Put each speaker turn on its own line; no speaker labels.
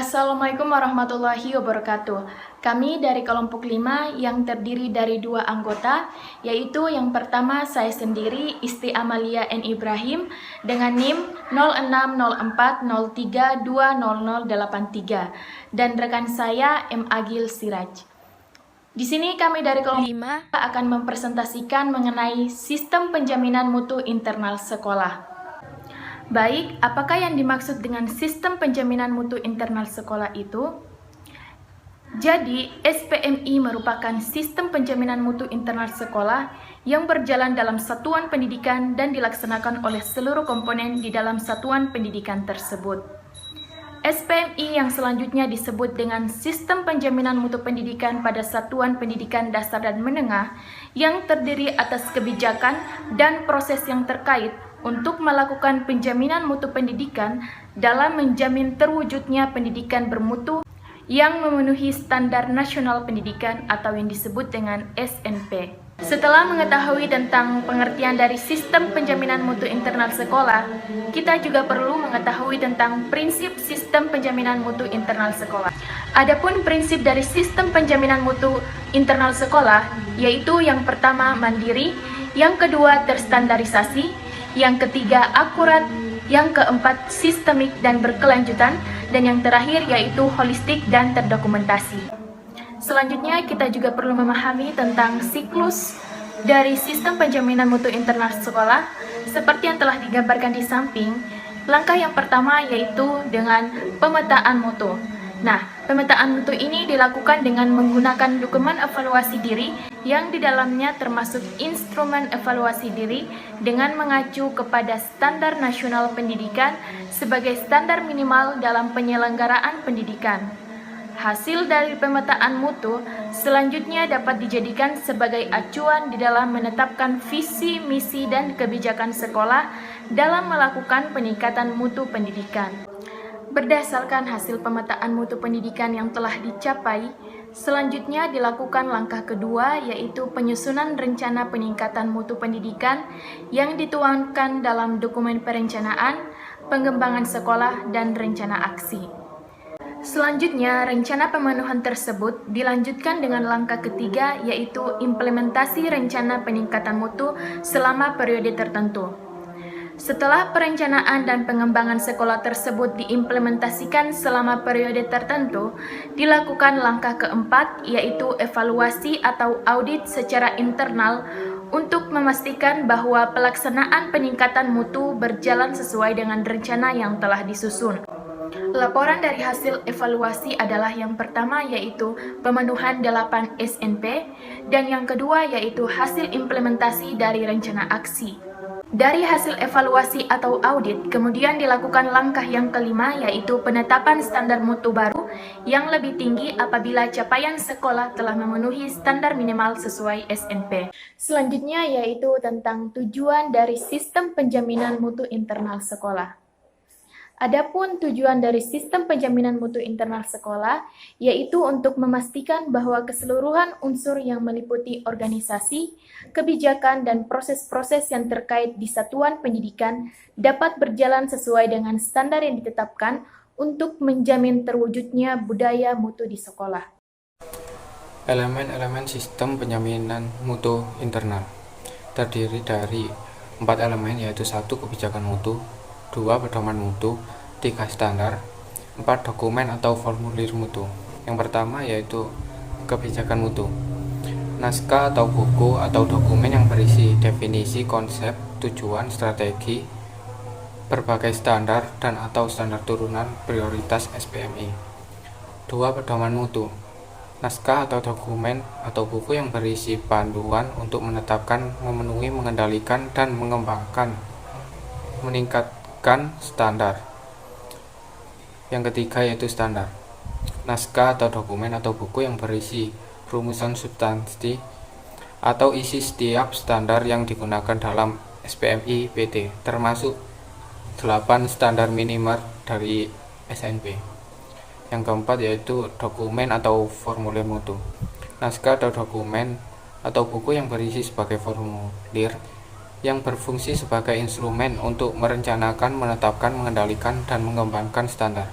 Assalamualaikum warahmatullahi wabarakatuh. Kami dari kelompok 5 yang terdiri dari 2 anggota, yaitu yang pertama saya sendiri, Isti Amalia N. Ibrahim, dengan NIM 060403200083, dan rekan saya M. Agil Siraj. Di sini kami dari kelompok 5 akan mempresentasikan mengenai sistem penjaminan mutu internal sekolah. Baik, apakah yang dimaksud dengan sistem penjaminan mutu internal sekolah itu? Jadi, SPMI merupakan sistem penjaminan mutu internal sekolah yang berjalan dalam satuan pendidikan dan dilaksanakan oleh seluruh komponen di dalam satuan pendidikan tersebut. SPMI yang selanjutnya disebut dengan Sistem Penjaminan Mutu Pendidikan pada Satuan Pendidikan Dasar dan Menengah yang terdiri atas kebijakan dan proses yang terkait untuk melakukan penjaminan mutu pendidikan dalam menjamin terwujudnya pendidikan bermutu yang memenuhi standar nasional pendidikan atau yang disebut dengan SNP. Setelah mengetahui tentang pengertian dari sistem penjaminan mutu internal sekolah, kita juga perlu mengetahui tentang prinsip sistem penjaminan mutu internal sekolah. Adapun prinsip dari sistem penjaminan mutu internal sekolah, yaitu yang pertama mandiri, yang kedua terstandarisasi, yang ketiga akurat, yang keempat sistemik dan berkelanjutan, dan yang terakhir yaitu holistik dan terdokumentasi. Selanjutnya kita juga perlu memahami tentang siklus dari sistem penjaminan mutu internal sekolah seperti yang telah digambarkan di samping. Langkah yang pertama yaitu dengan pemetaan mutu. Nah, pemetaan mutu ini dilakukan dengan menggunakan dokumen evaluasi diri yang di dalamnya termasuk instrumen evaluasi diri dengan mengacu kepada standar nasional pendidikan sebagai standar minimal dalam penyelenggaraan pendidikan. Hasil dari pemetaan mutu selanjutnya dapat dijadikan sebagai acuan di dalam menetapkan visi, misi, dan kebijakan sekolah dalam melakukan peningkatan mutu pendidikan. Berdasarkan hasil pemetaan mutu pendidikan yang telah dicapai, selanjutnya dilakukan langkah kedua yaitu penyusunan rencana peningkatan mutu pendidikan yang dituangkan dalam dokumen perencanaan, pengembangan sekolah, dan rencana aksi. Selanjutnya, rencana pemenuhan tersebut dilanjutkan dengan langkah ketiga yaitu implementasi rencana peningkatan mutu selama periode tertentu. Setelah perencanaan dan pengembangan sekolah tersebut diimplementasikan selama periode tertentu, dilakukan langkah keempat yaitu evaluasi atau audit secara internal untuk memastikan bahwa pelaksanaan peningkatan mutu berjalan sesuai dengan rencana yang telah disusun. Laporan dari hasil evaluasi adalah yang pertama yaitu pemenuhan 8 SNP dan yang kedua yaitu hasil implementasi dari rencana aksi. Dari hasil evaluasi atau audit, kemudian dilakukan langkah yang kelima yaitu penetapan standar mutu baru yang lebih tinggi apabila capaian sekolah telah memenuhi standar minimal sesuai SNP. Selanjutnya yaitu tentang tujuan dari sistem penjaminan mutu internal sekolah. Adapun tujuan dari sistem penjaminan mutu internal sekolah yaitu untuk memastikan bahwa keseluruhan unsur yang meliputi organisasi, kebijakan, dan proses-proses yang terkait di satuan pendidikan dapat berjalan sesuai dengan standar yang ditetapkan untuk menjamin terwujudnya budaya mutu di sekolah.
Elemen-elemen sistem penjaminan mutu internal terdiri dari 4 elemen yaitu 1 kebijakan mutu, 2 pedoman mutu, 3 standar, 4 dokumen atau formulir mutu. Yang pertama yaitu kebijakan mutu. Naskah atau buku atau dokumen yang berisi definisi, konsep, tujuan, strategi, berbagai standar dan atau standar turunan prioritas SPMI. 2 pedoman mutu. Naskah atau dokumen atau buku yang berisi panduan untuk menetapkan, memenuhi, mengendalikan, dan mengembangkan, meningkatkan standar. Yang ketiga yaitu standar. Naskah atau dokumen atau buku yang berisi rumusan substansi atau isi setiap standar yang digunakan dalam SPMI PT, termasuk 8 standar minimal dari SNP. Yang keempat yaitu dokumen atau formulir mutu. Naskah atau dokumen atau buku yang berisi sebagai formulir yang berfungsi sebagai instrumen untuk merencanakan, menetapkan, mengendalikan, dan mengembangkan standar.